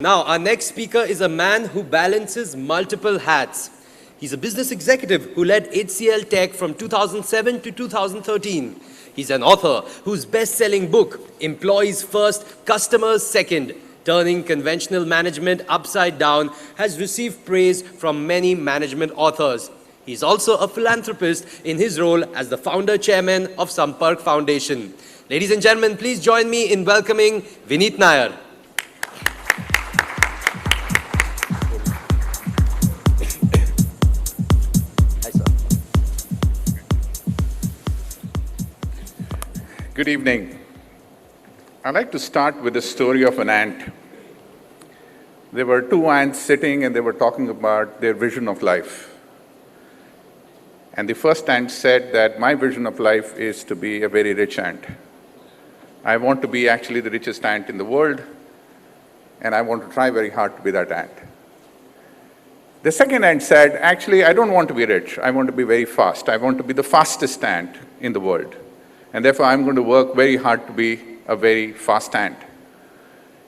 Now, our next speaker is a man who balances multiple hats. He's a business executive who led HCL Tech from 2007 to 2013. He's an author whose best-selling book, Employees First, Customers Second, Turning Conventional Management Upside Down, has received praise from many management authors. He's also a philanthropist in his role as the founder-chairman of Sampark Foundation. Ladies and gentlemen, please join me in welcoming Vineet Nayar. Good evening. I'd like to start with the story of an ant. There were two ants sitting and they were talking about their vision of life. And the first ant said that my vision of life is to be a very rich ant. I want to be actually the richest ant in the world, and I want to try very hard to be that ant. The second ant said, actually, I don't want to be rich. I want to be very fast. I want to be the fastest ant in the world. And therefore, I'm going to work very hard to be a very fast ant.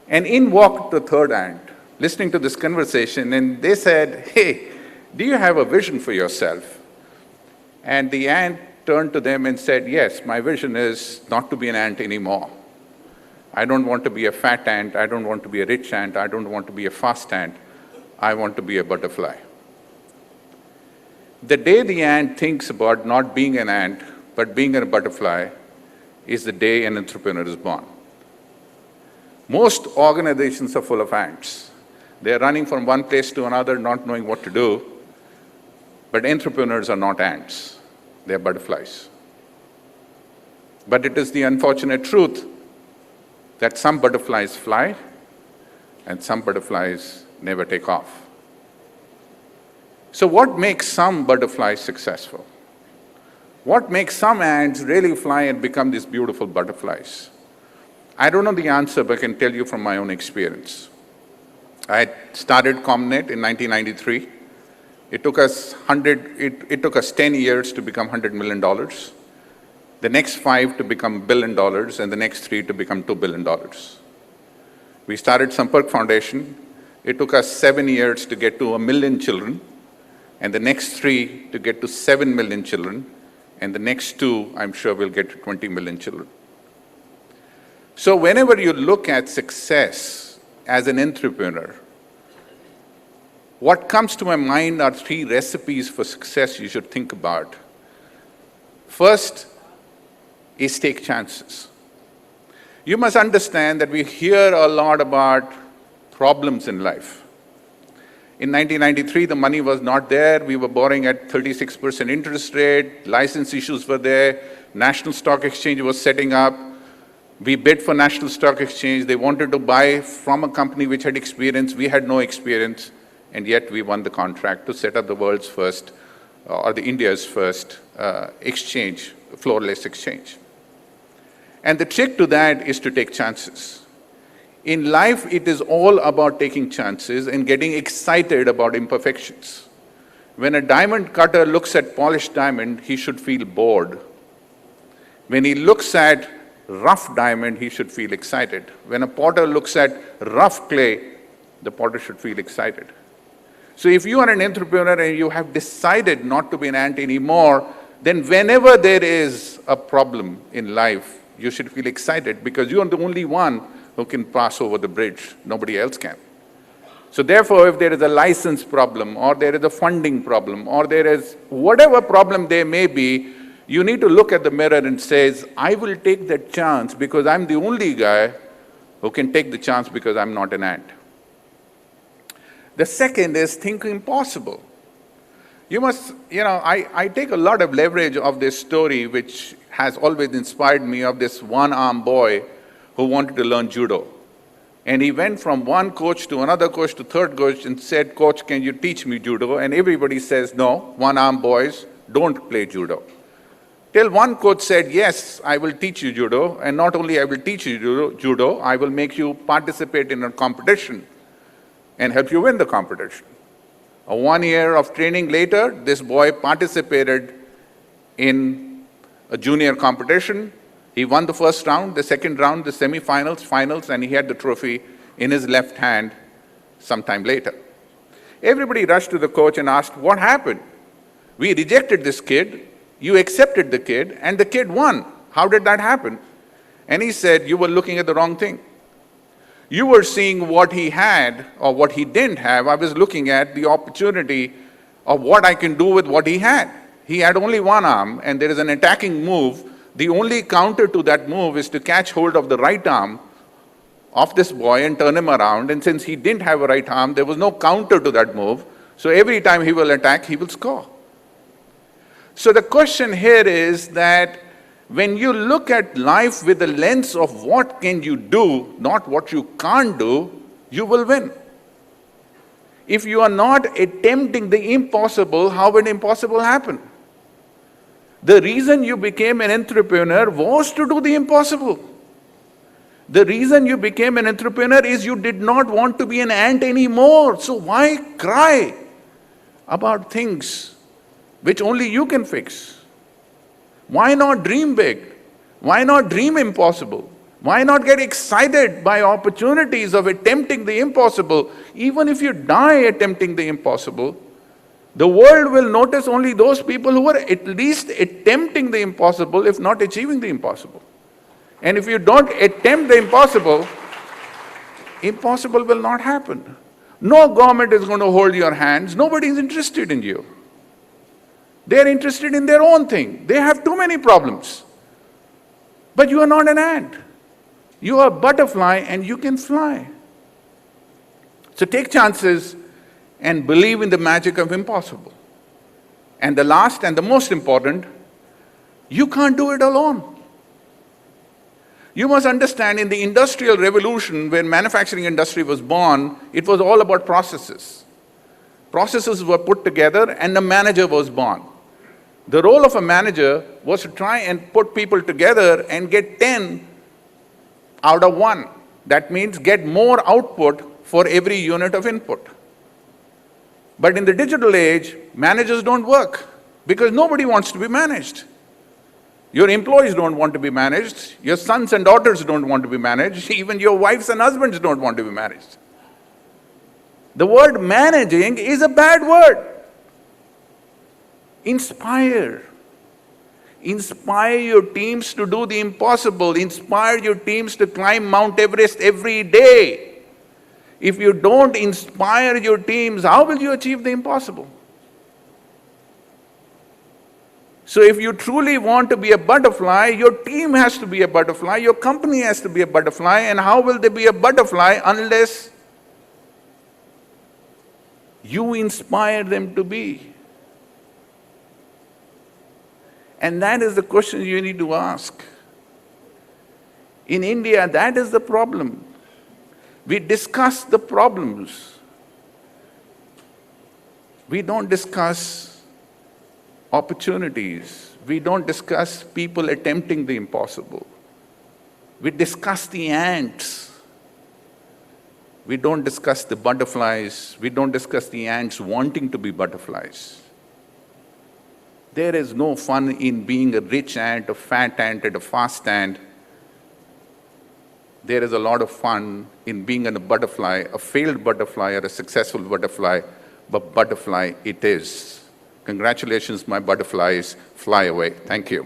And in walked the third ant, listening to this conversation, and they said, hey, do you have a vision for yourself? And the ant turned to them and said, yes, my vision is not to be an ant anymore. I don't want to be a fat ant. I don't want to be a rich ant. I don't want to be a fast ant. I want to be a butterfly. The day the ant thinks about not being an ant, but being a butterfly, is the day an entrepreneur is born. Most organizations are full of ants. They're running from one place to another, not knowing what to do. But entrepreneurs are not ants. They're butterflies. But it is the unfortunate truth that some butterflies fly and some butterflies never take off. So what makes some butterflies successful? What makes some ants really fly and become these beautiful butterflies? I don't know the answer, but I can tell you from my own experience. I started ComNet in 1993. It took us 10 years to become $100 million, the next 5 to become $1 billion, and the next 3 to become $2 billion. We started Sampark Foundation. It took us 7 years to get to 1 million children, and the next 3 to get to 7 million children, and the next 2, I'm sure, will get to 20 million children. So whenever you look at success as an entrepreneur, what comes to my mind are 3 recipes for success you should think about. First is take chances. You must understand that we hear a lot about problems in life. In 1993, the money was not there. We were borrowing at 36% interest rate. License issues were there. National Stock Exchange was setting up. We bid for National Stock Exchange. They wanted to buy from a company which had experience. We had no experience. And yet we won the contract to set up the world's first, or the India's first exchange, floorless exchange. And the trick to that is to take chances. In life, it is all about taking chances and getting excited about imperfections. When a diamond cutter looks at polished diamond, he should feel bored. When he looks at rough diamond, he should feel excited. When a potter looks at rough clay, the potter should feel excited. So if you are an entrepreneur and you have decided not to be an ant anymore, then whenever there is a problem in life, you should feel excited because you are the only one who can pass over the bridge. Nobody else can. So therefore, if there is a license problem, or there is a funding problem, or there is whatever problem there may be, you need to look at the mirror and say, I will take that chance because I'm the only guy who can take the chance because I'm not an ant. The second is think impossible. You must, I take a lot of leverage of this story, which has always inspired me, of this one-armed boy who wanted to learn judo. And he went from one coach to another coach to third coach and said, Coach, can you teach me judo? And everybody says, no, one-armed boys don't play judo. Till one coach said, yes, I will teach you judo. And not only I will teach you judo, I will make you participate in a competition and help you win the competition. 1 year of training later, this boy participated in a junior competition. He won the first round, the second round, the semi-finals, finals, and he had the trophy in his left hand sometime later. Everybody rushed to the coach and asked, what happened? We rejected this kid, you accepted the kid, and the kid won. How did that happen? And he said, you were looking at the wrong thing. You were seeing what he had or what he didn't have. I was looking at the opportunity of what I can do with what he had. He had only one arm, and there is an attacking move. The only counter to that move is to catch hold of the right arm of this boy and turn him around. And since he didn't have a right arm, there was no counter to that move. So every time he will attack, he will score. So the question here is that when you look at life with the lens of what can you do, not what you can't do, you will win. If you are not attempting the impossible, how will impossible happen? The reason you became an entrepreneur was to do the impossible. The reason you became an entrepreneur is you did not want to be an ant anymore. So why cry about things which only you can fix? Why not dream big? Why not dream impossible? Why not get excited by opportunities of attempting the impossible? Even if you die attempting the impossible, the world will notice only those people who are at least attempting the impossible, if not achieving the impossible. And if you don't attempt the impossible, impossible will not happen. No government is going to hold your hands. Nobody is interested in you. They are interested in their own thing. They have too many problems. But you are not an ant. You are a butterfly and you can fly. So take chances and believe in the magic of impossible. And the last and the most important, you can't do it alone. You must understand, in the Industrial Revolution, when manufacturing industry was born, it was all about processes. Processes were put together and a manager was born. The role of a manager was to try and put people together and get 10 out of 1. That means get more output for every unit of input. But in the digital age, managers don't work because nobody wants to be managed. Your employees don't want to be managed. Your sons and daughters don't want to be managed. Even your wives and husbands don't want to be managed. The word managing is a bad word. Inspire. Inspire your teams to do the impossible. Inspire your teams to climb Mount Everest every day. If you don't inspire your teams, how will you achieve the impossible? So if you truly want to be a butterfly, your team has to be a butterfly, your company has to be a butterfly, and how will they be a butterfly unless you inspire them to be? And that is the question you need to ask. In India, that is the problem. We discuss the problems. We don't discuss opportunities. We don't discuss people attempting the impossible. We discuss the ants. We don't discuss the butterflies. We don't discuss the ants wanting to be butterflies. There is no fun in being a rich ant, a fat ant, and a fast ant. There is a lot of fun in being a butterfly, a failed butterfly or a successful butterfly, but butterfly it is. Congratulations, my butterflies. Fly away. Thank you.